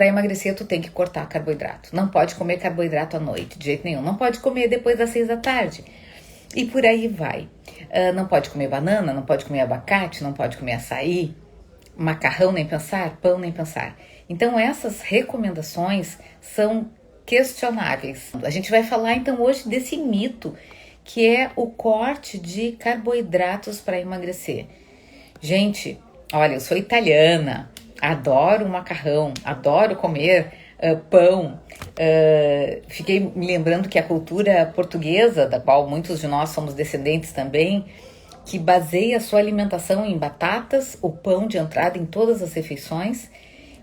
Para emagrecer, tu tem que cortar carboidrato. Não pode comer carboidrato à noite, de jeito nenhum. Não pode comer depois das 6 da tarde. E por aí vai. Não pode comer banana, não pode comer abacate, não pode comer açaí, macarrão nem pensar, pão nem pensar. Então essas recomendações são questionáveis. A gente vai falar então hoje desse mito que é o corte de carboidratos para emagrecer. Gente, olha, eu sou italiana, adoro macarrão, adoro comer pão. Fiquei me lembrando que a cultura portuguesa, da qual muitos de nós somos descendentes também, que baseia a sua alimentação em batatas, o pão de entrada em todas as refeições,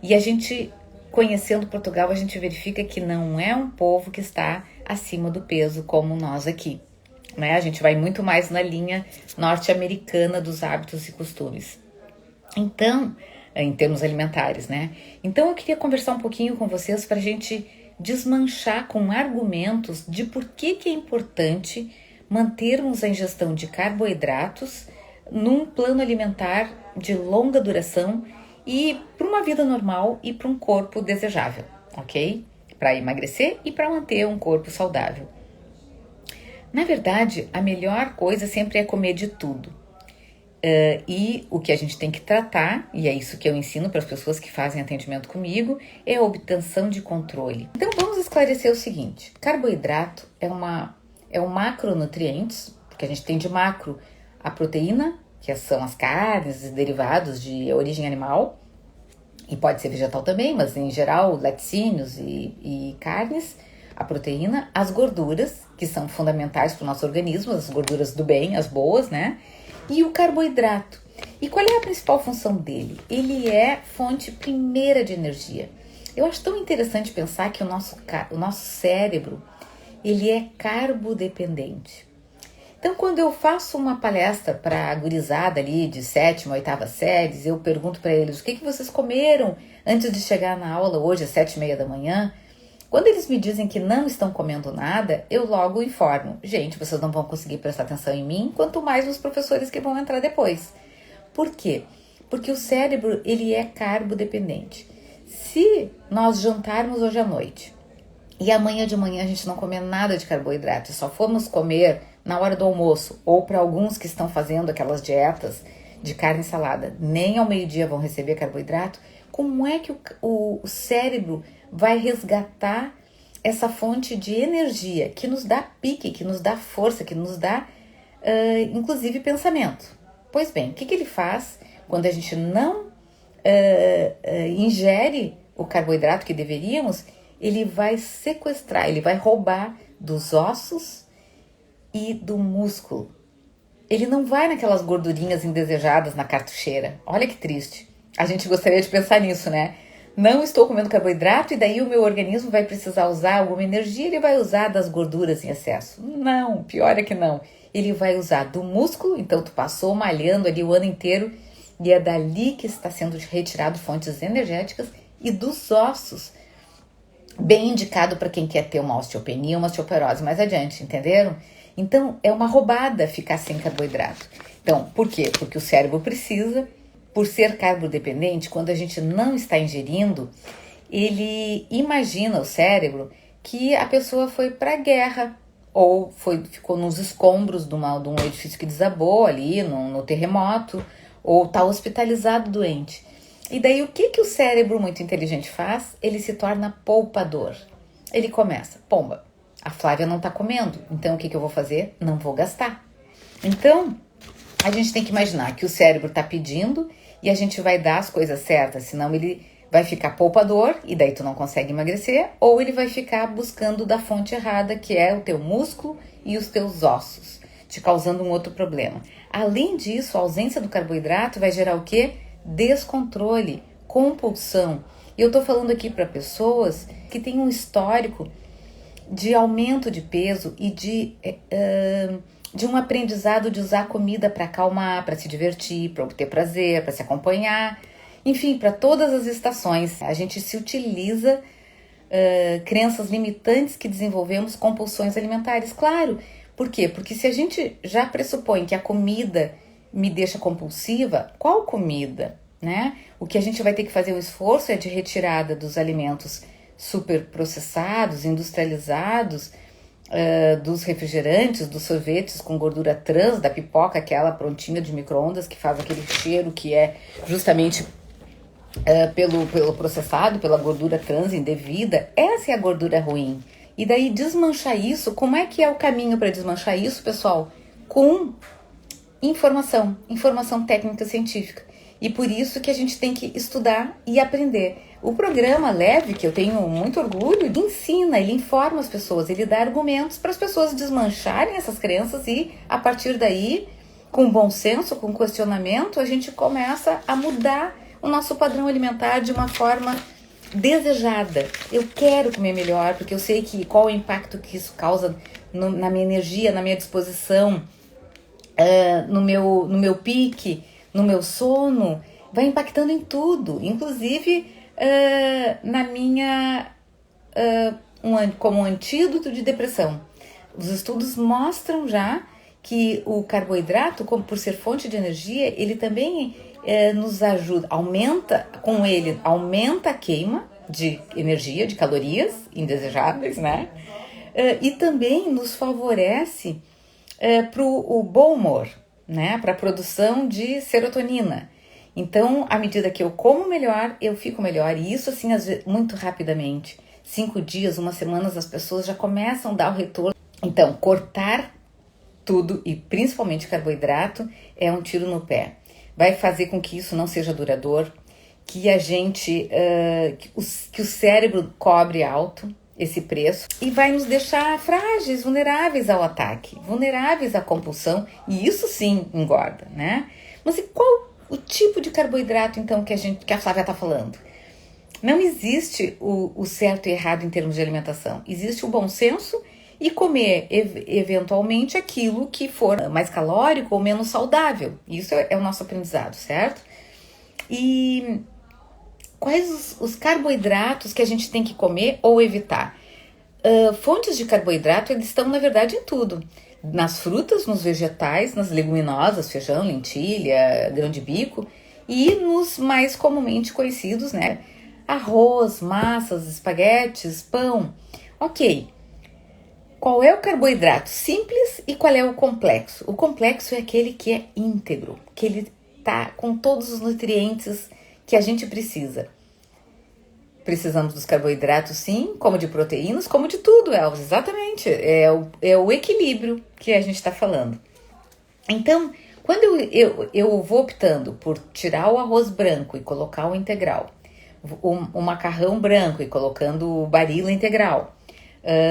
e a gente, conhecendo Portugal, a gente verifica que não é um povo que está acima do peso como nós aqui, né? A gente vai muito mais na linha norte-americana dos hábitos e costumes. Então, em termos alimentares, né? Então eu queria conversar um pouquinho com vocês para a gente desmanchar com argumentos de por que é importante mantermos a ingestão de carboidratos num plano alimentar de longa duração e para uma vida normal e para um corpo desejável, ok? Para emagrecer e para manter um corpo saudável. Na verdade, a melhor coisa sempre é comer de tudo. E o que a gente tem que tratar, e é isso que eu ensino para as pessoas que fazem atendimento comigo, é a obtenção de controle. Então vamos esclarecer o seguinte: carboidrato é um macronutrientes, porque a gente tem de macro a proteína, que são as carnes e derivados de origem animal, e pode ser vegetal também, mas em geral laticínios e carnes, a proteína, as gorduras, que são fundamentais para o nosso organismo, as gorduras do bem, as boas, né? E o carboidrato. E qual é a principal função dele? Ele é fonte primeira de energia. Eu acho tão interessante pensar que o nosso cérebro, ele é carbodependente. Então, quando eu faço uma palestra para a gurizada ali de 7ª, 8ª séries, eu pergunto para eles: o que vocês comeram antes de chegar na aula hoje às 7h30 da manhã? Quando eles me dizem que não estão comendo nada, eu logo informo: gente, vocês não vão conseguir prestar atenção em mim, quanto mais nos professores que vão entrar depois. Por quê? Porque o cérebro, ele é carbodependente. Se nós jantarmos hoje à noite e amanhã de manhã a gente não comer nada de carboidrato e só formos comer na hora do almoço, ou para alguns que estão fazendo aquelas dietas de carne e salada, nem ao meio-dia vão receber carboidrato, como é que o cérebro vai resgatar essa fonte de energia que nos dá pique, que nos dá força, que nos dá, inclusive, pensamento? Pois bem, o que ele faz quando a gente não ingere o carboidrato que deveríamos? Ele vai sequestrar, ele vai roubar dos ossos e do músculo. Ele não vai naquelas gordurinhas indesejadas na cartucheira. Olha que triste. A gente gostaria de pensar nisso, né? Não estou comendo carboidrato e daí o meu organismo vai precisar usar alguma energia, ele vai usar das gorduras em excesso. Não, pior é que não. Ele vai usar do músculo, então tu passou malhando ali o ano inteiro e é dali que está sendo retirado fontes energéticas, e dos ossos, bem indicado para quem quer ter uma osteopenia, uma osteoporose mais adiante, entenderam? Então é uma roubada ficar sem carboidrato. Então, por quê? Porque o cérebro precisa. Por ser carbodependente, quando a gente não está ingerindo, ele imagina, o cérebro, que a pessoa foi para a guerra ou ficou nos escombros de um edifício que desabou ali no terremoto, ou está hospitalizado doente. E daí o que o cérebro muito inteligente faz? Ele se torna poupador. Ele começa: pomba, a Flávia não está comendo, então o que eu vou fazer? Não vou gastar. Então, a gente tem que imaginar que o cérebro está pedindo e a gente vai dar as coisas certas, senão ele vai ficar poupador e daí tu não consegue emagrecer, ou ele vai ficar buscando da fonte errada, que é o teu músculo e os teus ossos, te causando um outro problema. Além disso, a ausência do carboidrato vai gerar o quê? Descontrole, compulsão. E eu tô falando aqui para pessoas que têm um histórico de aumento de peso e de um aprendizado de usar comida para acalmar, para se divertir, para obter prazer, para se acompanhar, enfim, para todas as estações. A gente se utiliza crenças limitantes que desenvolvemos compulsões alimentares, claro. Por quê? Porque se a gente já pressupõe que a comida me deixa compulsiva, qual comida? né? O que a gente vai ter que fazer um esforço é de retirada dos alimentos superprocessados, industrializados, dos refrigerantes, dos sorvetes com gordura trans, da pipoca, aquela prontinha de micro-ondas que faz aquele cheiro que é justamente pelo processado, pela gordura trans indevida. Essa é a gordura ruim. E daí desmanchar isso, como é que é o caminho para desmanchar isso, pessoal? Com informação técnica científica. E por isso que a gente tem que estudar e aprender. O programa Leve, que eu tenho muito orgulho, ele ensina, ele informa as pessoas, ele dá argumentos para as pessoas desmancharem essas crenças e, a partir daí, com bom senso, com questionamento, a gente começa a mudar o nosso padrão alimentar de uma forma desejada. Eu quero comer melhor, porque eu sei qual o impacto que isso causa na minha energia, na minha disposição, no meu pique, no meu sono, vai impactando em tudo, inclusive na minha como antídoto de depressão. Os estudos mostram já que o carboidrato, como por ser fonte de energia, ele também nos ajuda, aumenta a queima de energia, de calorias indesejáveis, né? E também nos favorece para o bom humor, né? Para a produção de serotonina. Então, à medida que eu como melhor, eu fico melhor. E isso, assim, muito rapidamente. 5 dias, 1 semana, as pessoas já começam a dar o retorno. Então, cortar tudo, e principalmente carboidrato, é um tiro no pé. Vai fazer com que isso não seja duradouro, que a gente, que o cérebro cobre alto esse preço e vai nos deixar frágeis, vulneráveis ao ataque, vulneráveis à compulsão, e isso sim engorda, né? Mas e qual o tipo de carboidrato, então, que a Flávia está falando? Não existe o certo e errado em termos de alimentação. Existe o bom senso e comer, eventualmente, aquilo que for mais calórico ou menos saudável. Isso é o nosso aprendizado, certo? E quais os carboidratos que a gente tem que comer ou evitar? Fontes de carboidrato, eles estão, na verdade, em tudo. Nas frutas, nos vegetais, nas leguminosas, feijão, lentilha, grão de bico, e nos mais comumente conhecidos, né? Arroz, massas, espaguetes, pão. Ok. Qual é o carboidrato simples e qual é o complexo? O complexo é aquele que é íntegro, que ele tá com todos os nutrientes que a gente precisa. Precisamos dos carboidratos, sim, como de proteínas, como de tudo, Elvis, exatamente. É o equilíbrio que a gente está falando. Então, quando eu vou optando por tirar o arroz branco e colocar o integral, o macarrão branco e colocando o Barilla integral,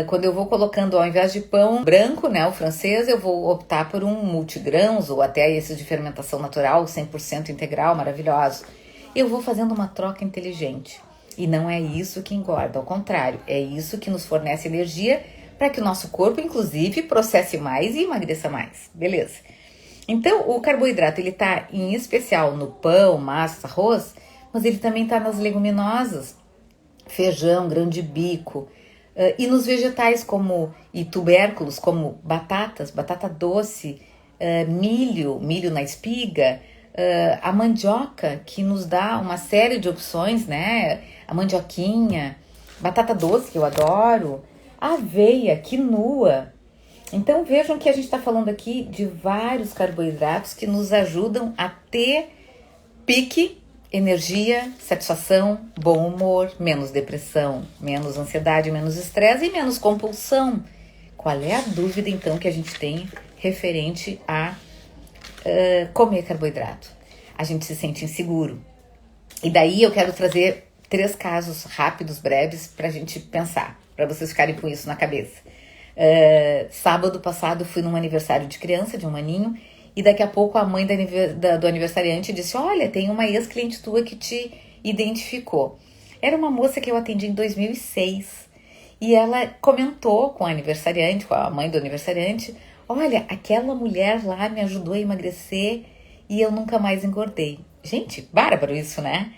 quando eu vou colocando, ao invés de pão branco, né, o francês, eu vou optar por um multigrãos ou até esses de fermentação natural, 100% integral, maravilhoso. Eu vou fazendo uma troca inteligente. E não é isso que engorda, ao contrário, é isso que nos fornece energia para que o nosso corpo, inclusive, processe mais e emagreça mais. Beleza? Então, o carboidrato, ele está em especial no pão, massa, arroz, mas ele também está nas leguminosas, feijão, grão de bico, e nos vegetais e tubérculos como batata doce, milho na espiga, a mandioca, que nos dá uma série de opções, né? A mandioquinha, batata doce, que eu adoro, aveia, quinoa. Então vejam que a gente está falando aqui de vários carboidratos que nos ajudam a ter pique, energia, satisfação, bom humor, menos depressão, menos ansiedade, menos estresse e menos compulsão. Qual é a dúvida, então, que a gente tem referente a comer carboidrato? A gente se sente inseguro. E daí eu quero trazer 3 casos rápidos, breves, pra gente pensar, pra vocês ficarem com isso na cabeça. Sábado passado fui num aniversário de criança, de um aninho, e daqui a pouco a mãe do aniversariante disse: olha, tem uma ex-cliente tua que te identificou. Era uma moça que eu atendi em 2006, e ela comentou com a aniversariante, com a mãe do aniversariante: olha, aquela mulher lá me ajudou a emagrecer e eu nunca mais engordei. Gente, bárbaro isso, né?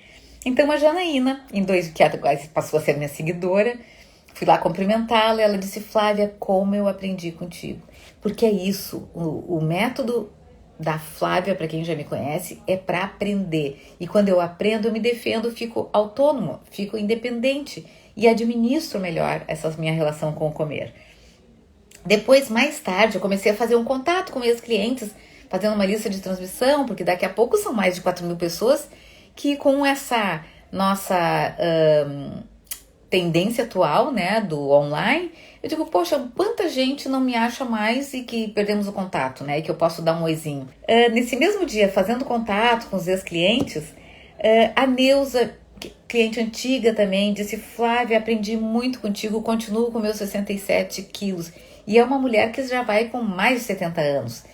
Então a Janaína, que passou a ser minha seguidora, fui lá cumprimentá-la e ela disse: Flávia, como eu aprendi contigo. Porque é isso, o método da Flávia, para quem já me conhece, é para aprender. E quando eu aprendo, eu me defendo, fico autônomo, fico independente e administro melhor essa minha relação com o comer. Depois, mais tarde, eu comecei a fazer um contato com meus clientes, fazendo uma lista de transmissão, porque daqui a pouco são mais de 4.000 pessoas que com essa nossa tendência atual, né, do online, eu digo, poxa, quanta gente não me acha mais e que perdemos o contato, né, e que eu posso dar um oizinho. Nesse mesmo dia, fazendo contato com os ex-clientes, a Neuza, cliente antiga também, disse, Flávia, aprendi muito contigo, continuo com meus 67 quilos. E é uma mulher que já vai com mais de 70 anos.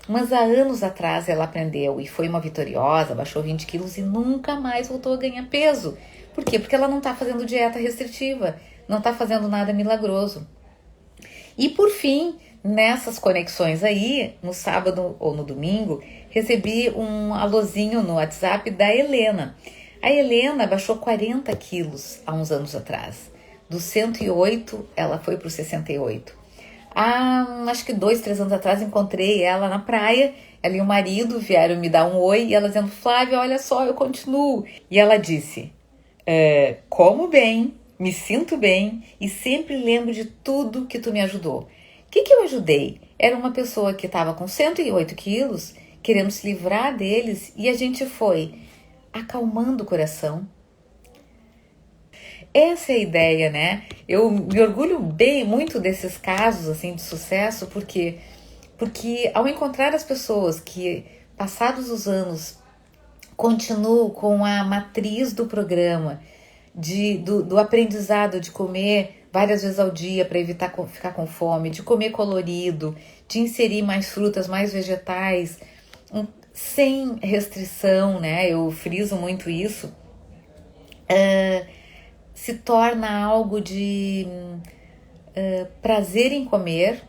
Mas há anos atrás ela aprendeu e foi uma vitoriosa, baixou 20 quilos e nunca mais voltou a ganhar peso. Por quê? Porque ela não está fazendo dieta restritiva, não está fazendo nada milagroso. E por fim, nessas conexões aí, no sábado ou no domingo, recebi um alôzinho no WhatsApp da Helena. A Helena baixou 40 quilos há uns anos atrás. Dos 108, ela foi para os 68. Acho que 2, 3 anos atrás encontrei ela na praia, ela e o marido vieram me dar um oi e ela dizendo, Flávia, olha só, eu continuo. E ela disse, como bem, me sinto bem e sempre lembro de tudo que tu me ajudou. O que eu ajudei? Era uma pessoa que estava com 108 quilos, querendo se livrar deles e a gente foi acalmando o coração. Essa é a ideia, né? Eu me orgulho muito desses casos assim de sucesso, porque ao encontrar as pessoas que, passados os anos, continuam com a matriz do programa, do aprendizado de comer várias vezes ao dia para evitar ficar com fome, de comer colorido, de inserir mais frutas, mais vegetais, sem restrição, né? Eu friso muito isso. Se torna algo de prazer em comer,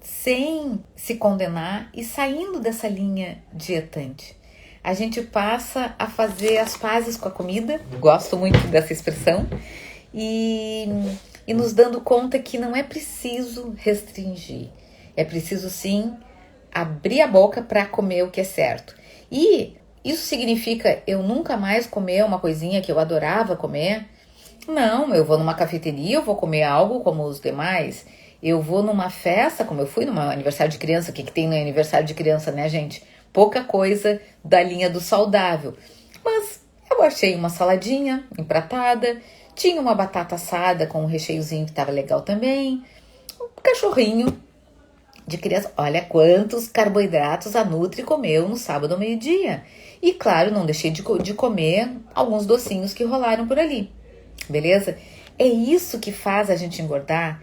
sem se condenar e saindo dessa linha dietante. A gente passa a fazer as pazes com a comida, gosto muito dessa expressão, e nos dando conta que não é preciso restringir, é preciso sim abrir a boca para comer o que é certo. E isso significa eu nunca mais comer uma coisinha que eu adorava comer? Não, eu vou numa cafeteria, eu vou comer algo como os demais. Eu vou numa festa, como eu fui num aniversário de criança. O que tem no aniversário de criança, né, gente? Pouca coisa da linha do saudável. Mas eu achei uma saladinha empratada, tinha uma batata assada com um recheiozinho que estava legal também, um cachorrinho de criança. Olha quantos carboidratos a Nutri comeu no sábado ao meio-dia. E claro, não deixei de comer alguns docinhos que rolaram por ali. Beleza? É isso que faz a gente engordar.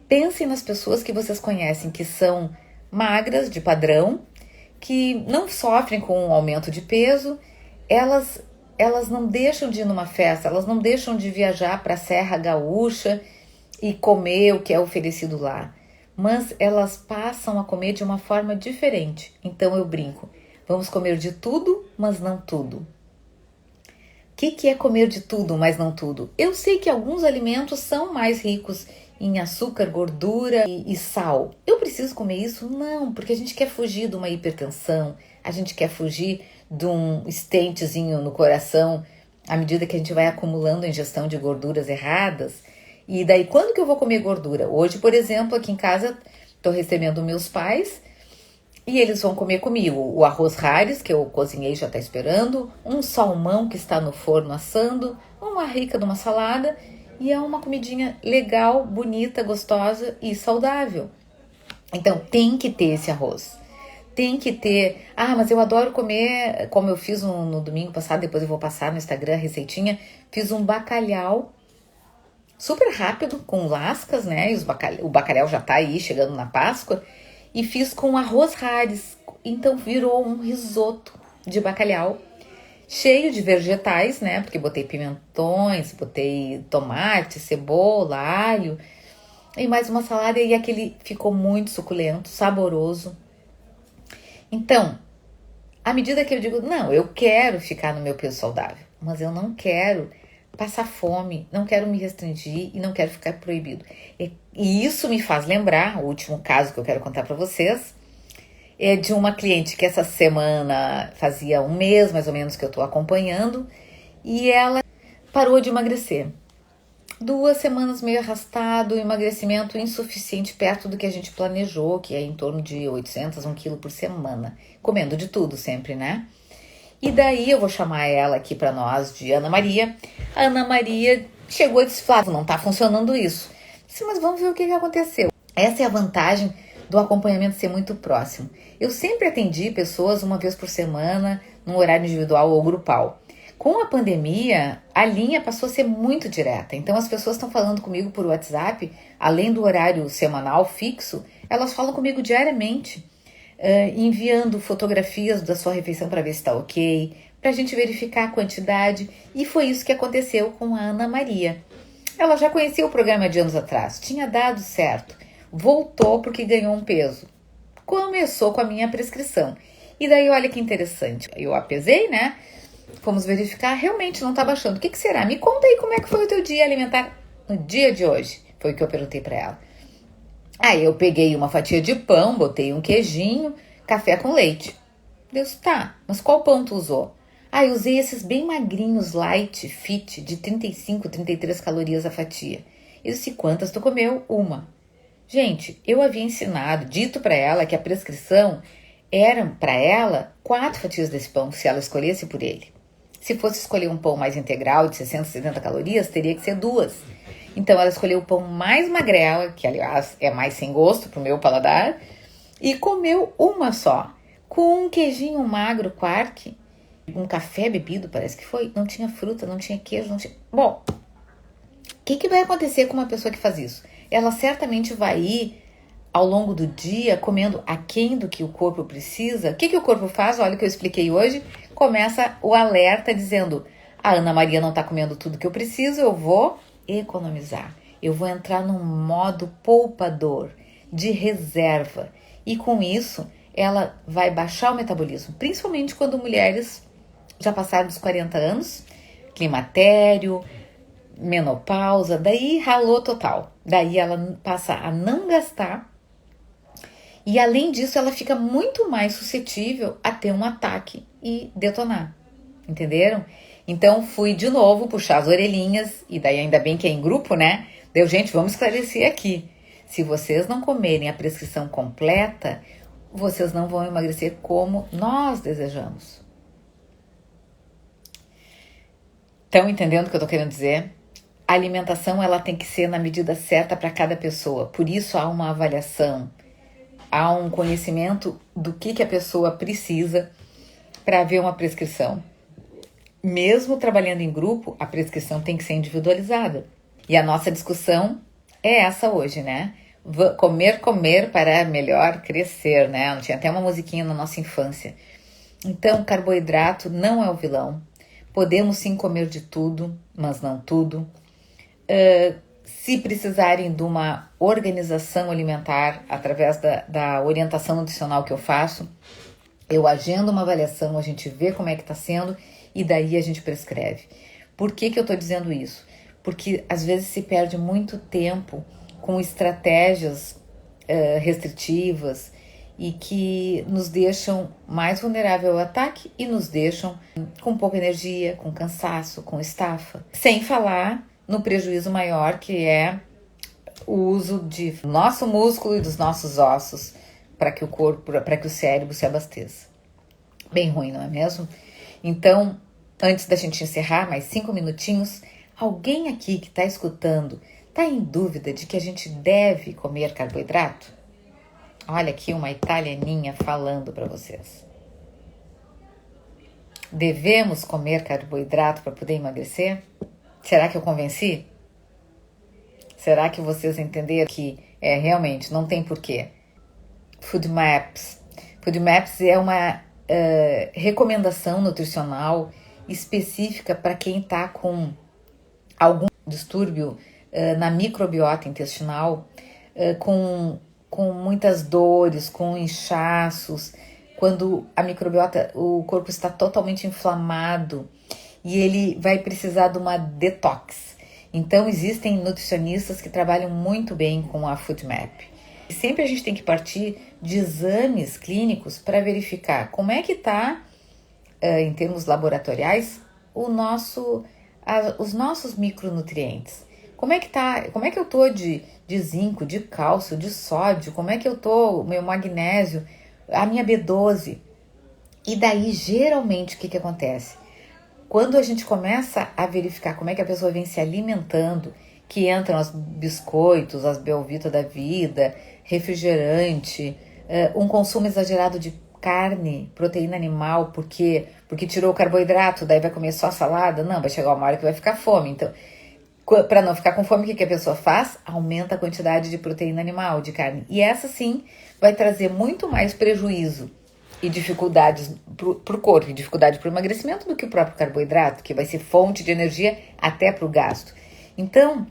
Pensem nas pessoas que vocês conhecem que são magras de padrão, que não sofrem com um aumento de peso, elas não deixam de ir numa festa, elas não deixam de viajar para a Serra Gaúcha e comer o que é oferecido lá, mas elas passam a comer de uma forma diferente. Então eu brinco, vamos comer de tudo, mas não tudo. O que é comer de tudo, mas não tudo? Eu sei que alguns alimentos são mais ricos em açúcar, gordura e sal. Eu preciso comer isso? Não, porque a gente quer fugir de uma hipertensão, a gente quer fugir de um estentezinho no coração, à medida que a gente vai acumulando a ingestão de gorduras erradas. E daí, quando que eu vou comer gordura? Hoje, por exemplo, aqui em casa, estou recebendo meus pais, e eles vão comer comigo o arroz Hares, que eu cozinhei, já está esperando, um salmão que está no forno assando, uma rica de uma salada, e é uma comidinha legal, bonita, gostosa e saudável. Então, tem que ter esse arroz. Tem que ter... mas eu adoro comer, como eu fiz no domingo passado, depois eu vou passar no Instagram a receitinha, fiz um bacalhau super rápido, com lascas, né? E o bacalhau já tá aí, chegando na Páscoa. E fiz com arroz Hares, então virou um risoto de bacalhau, cheio de vegetais, né, porque botei pimentões, botei tomate, cebola, alho, e mais uma salada, e aquele ficou muito suculento, saboroso. Então, à medida que eu digo, não, eu quero ficar no meu peso saudável, mas eu não quero passar fome, não quero me restringir e não quero ficar proibido. E isso me faz lembrar, o último caso que eu quero contar para vocês, É de uma cliente que essa semana fazia um mês, mais ou menos, que eu tô acompanhando, e ela parou de emagrecer. 2 semanas meio arrastado, emagrecimento insuficiente perto do que a gente planejou, que é em torno de 800, 1 quilo por semana. Comendo de tudo sempre, né? E daí eu vou chamar ela aqui para nós de Ana Maria. A Ana Maria chegou e disse, Flávio, não tá funcionando isso. Eu disse, mas vamos ver o que aconteceu. Essa é a vantagem do acompanhamento ser muito próximo. Eu sempre atendi pessoas uma vez por semana, num horário individual ou grupal. Com a pandemia, a linha passou a ser muito direta. Então as pessoas estão falando comigo por WhatsApp, além do horário semanal fixo, elas falam comigo diariamente, enviando fotografias da sua refeição para ver se está ok, para a gente verificar a quantidade. E foi isso que aconteceu com a Ana Maria. Ela já conhecia o programa de anos atrás, tinha dado certo, voltou porque ganhou um peso. Começou com a minha prescrição. E daí olha que interessante, eu a pesei, né? Fomos verificar, realmente não tá baixando. O que será? Me conta aí como é que foi o teu dia alimentar no dia de hoje. Foi o que eu perguntei pra ela. Aí eu peguei uma fatia de pão, botei um queijinho, café com leite. Deus, tá, mas qual pão tu usou? Ah, eu usei esses bem magrinhos, light, fit, de 35, 33 calorias a fatia. Eu disse, quantas tu comeu? Uma. Gente, eu havia ensinado, dito pra ela que a prescrição era pra ela 4 fatias desse pão, se ela escolhesse por ele. Se fosse escolher um pão mais integral, de 60, 70 calorias, teria que ser 2. Então, ela escolheu o pão mais magrela, que, aliás, é mais sem gosto pro meu paladar, e comeu uma só, com um queijinho magro, quark, um café bebido, parece que foi. Não tinha fruta, não tinha queijo, não tinha... Bom, o que vai acontecer com uma pessoa que faz isso? Ela certamente vai ir, ao longo do dia, comendo aquém do que o corpo precisa. O que o corpo faz? Olha o que eu expliquei hoje. Começa o alerta dizendo, a Ana Maria não está comendo tudo que eu preciso, eu vou economizar. Eu vou entrar num modo poupador, de reserva. E com isso, ela vai baixar o metabolismo, principalmente quando mulheres já passaram dos 40 anos, climatério, menopausa, daí ralou total. Daí ela passa a não gastar e, além disso, ela fica muito mais suscetível a ter um ataque e detonar. Entenderam? Então, fui de novo puxar as orelhinhas, e daí ainda bem que é em grupo, né? Deu, gente, vamos esclarecer aqui. Se vocês não comerem a prescrição completa, vocês não vão emagrecer como nós desejamos. Estão entendendo o que eu tô querendo dizer? A alimentação, ela tem que ser na medida certa para cada pessoa. Por isso, há uma avaliação, há um conhecimento do que a pessoa precisa para ver uma prescrição. Mesmo trabalhando em grupo, a prescrição tem que ser individualizada. E a nossa discussão é essa hoje, né? Comer para melhor crescer, né? Tinha até uma musiquinha na nossa infância. Então, carboidrato não é o vilão. Podemos sim comer de tudo, mas não tudo. Se precisarem de uma organização alimentar através da orientação nutricional que eu faço, eu agendo uma avaliação, a gente vê como é que está sendo e daí a gente prescreve. Por que eu estou dizendo isso? Porque às vezes se perde muito tempo com estratégias restritivas e que nos deixam mais vulnerável ao ataque e nos deixam com pouca energia, com cansaço, com estafa. Sem falar no prejuízo maior que é o uso de nosso músculo e dos nossos ossos para que o corpo, para que o cérebro se abasteça. Bem ruim, não é mesmo? Então, antes da gente encerrar, mais 5 minutinhos, alguém aqui que está escutando está em dúvida de que a gente deve comer carboidrato? Olha aqui uma italianinha falando para vocês. Devemos comer carboidrato para poder emagrecer? Será que eu convenci? Será que vocês entenderam que realmente não tem porquê? Food Maps. Food Maps é uma recomendação nutricional específica para quem está com algum distúrbio na microbiota intestinal, com muitas dores, com inchaços, quando a microbiota, o corpo está totalmente inflamado e ele vai precisar de uma detox. Então existem nutricionistas que trabalham muito bem com a Food Map. Sempre a gente tem que partir de exames clínicos para verificar como é que está, em termos laboratoriais, os nossos micronutrientes. Como é que tá? Como é que eu tô de zinco, de cálcio, de sódio? Como é que eu tô, o meu magnésio, a minha B12? E daí, geralmente, o que acontece? Quando a gente começa a verificar como é que a pessoa vem se alimentando, que entram os biscoitos, as Belvita da vida, refrigerante, um consumo exagerado de carne, proteína animal, porque tirou o carboidrato, daí vai comer só salada? Não, vai chegar uma hora que vai ficar fome. Então, para não ficar com fome, o que a pessoa faz? Aumenta a quantidade de proteína animal, de carne. E essa sim vai trazer muito mais prejuízo e dificuldades para o corpo, e dificuldade para o emagrecimento do que o próprio carboidrato, que vai ser fonte de energia até para o gasto. Então,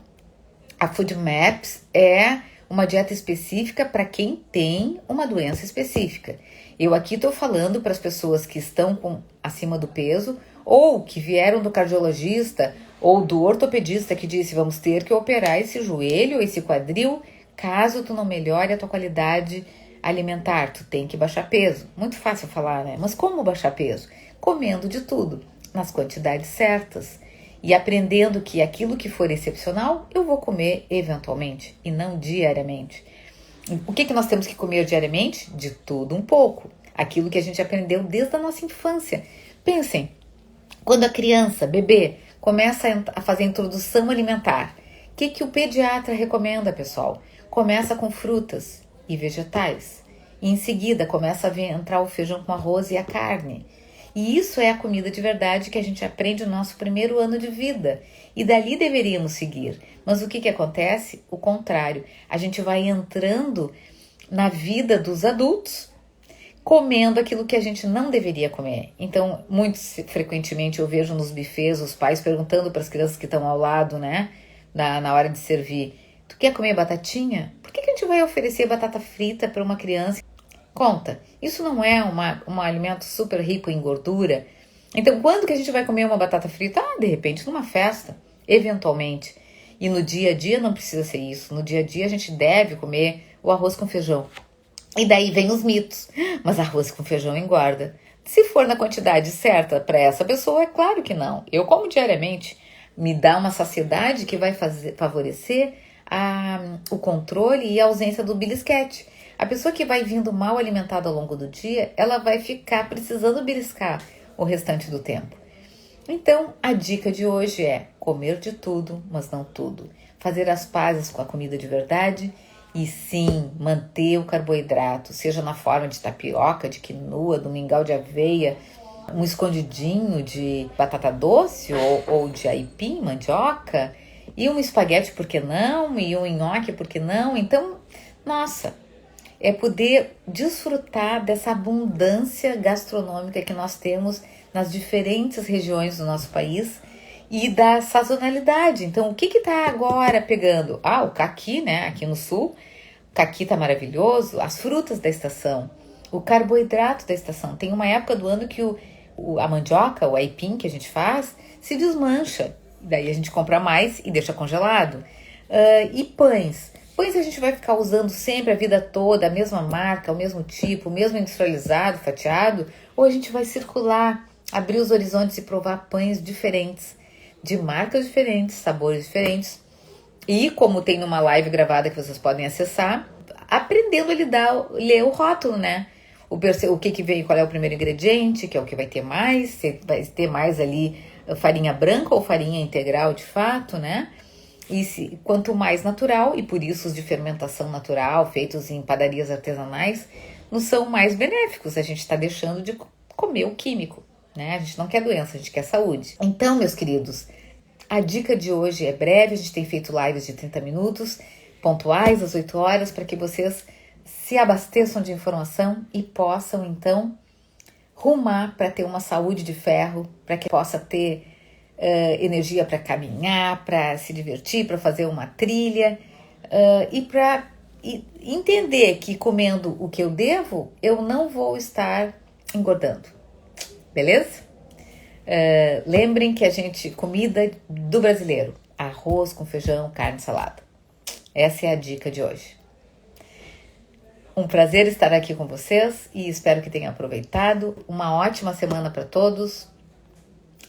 a Food Maps é uma dieta específica para quem tem uma doença específica. Eu aqui estou falando para as pessoas que estão acima do peso ou que vieram do cardiologista ou do ortopedista que disse vamos ter que operar esse joelho ou esse quadril caso tu não melhore a tua qualidade alimentar, tu tem que baixar peso. Muito fácil falar, né? Mas como baixar peso? Comendo de tudo, nas quantidades certas. E aprendendo que aquilo que for excepcional, eu vou comer eventualmente e não diariamente. O que nós temos que comer diariamente? De tudo um pouco. Aquilo que a gente aprendeu desde a nossa infância. Pensem, quando a criança, bebê, começa a fazer a introdução alimentar, o que o pediatra recomenda, pessoal? Começa com frutas e vegetais. E em seguida começa a entrar o feijão com arroz e a carne. E isso é a comida de verdade que a gente aprende no nosso primeiro ano de vida. E dali deveríamos seguir. Mas o que acontece? O contrário. A gente vai entrando na vida dos adultos, comendo aquilo que a gente não deveria comer. Então, muito frequentemente eu vejo nos buffets os pais perguntando para as crianças que estão ao lado, né? Na hora de servir. Tu quer comer batatinha? Por que a gente vai oferecer batata frita para uma criança? Conta, isso não é um alimento super rico em gordura? Então, quando que a gente vai comer uma batata frita? De repente, numa festa, eventualmente. E no dia a dia não precisa ser isso. No dia a dia a gente deve comer o arroz com feijão. E daí vem os mitos. Mas arroz com feijão engorda. Se for na quantidade certa para essa pessoa, é claro que não. Eu como diariamente. Me dá uma saciedade que vai favorecer o controle e a ausência do belisquete. A pessoa que vai vindo mal alimentada ao longo do dia, ela vai ficar precisando beliscar o restante do tempo. Então, a dica de hoje é comer de tudo, mas não tudo. Fazer as pazes com a comida de verdade e sim, manter o carboidrato, seja na forma de tapioca, de quinoa, do mingau de aveia, um escondidinho de batata doce ou de aipim, mandioca, e um espaguete, por que não? E um nhoque, por que não? Então, nossa, é poder desfrutar dessa abundância gastronômica que nós temos nas diferentes regiões do nosso país e da sazonalidade. Então, o que está agora pegando? O caqui, né? Aqui no sul, o caqui tá maravilhoso, as frutas da estação, o carboidrato da estação. Tem uma época do ano que a mandioca, o aipim que a gente faz, se desmancha. Daí a gente compra mais e deixa congelado. E pães. Pães a gente vai ficar usando sempre a vida toda, a mesma marca, o mesmo tipo, o mesmo industrializado, fatiado, ou a gente vai circular, abrir os horizontes e provar pães diferentes, de marcas diferentes, sabores diferentes. E como tem numa live gravada que vocês podem acessar, aprendendo a ler o rótulo, né? O que veio, qual é o primeiro ingrediente, que é o que vai ter mais, se vai ter mais ali farinha branca ou farinha integral de fato, né? E quanto mais natural, e por isso os de fermentação natural, feitos em padarias artesanais, não são mais benéficos. A gente está deixando de comer o químico, né? A gente não quer doença, a gente quer saúde. Então, meus queridos, a dica de hoje é breve, a gente tem feito lives de 30 minutos, pontuais, às 8 horas, para que vocês se abasteçam de informação e possam, então, rumar para ter uma saúde de ferro, para que possa ter energia para caminhar, para se divertir, para fazer uma trilha e para entender que comendo o que eu devo, eu não vou estar engordando, beleza? Lembrem que comida do brasileiro, arroz com feijão, carne, salada. Essa é a dica de hoje. Um prazer estar aqui com vocês e espero que tenham aproveitado. Uma ótima semana para todos,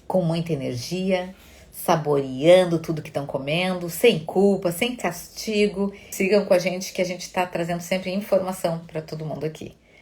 com muita energia, saboreando tudo que estão comendo, sem culpa, sem castigo. Sigam com a gente que a gente está trazendo sempre informação para todo mundo aqui.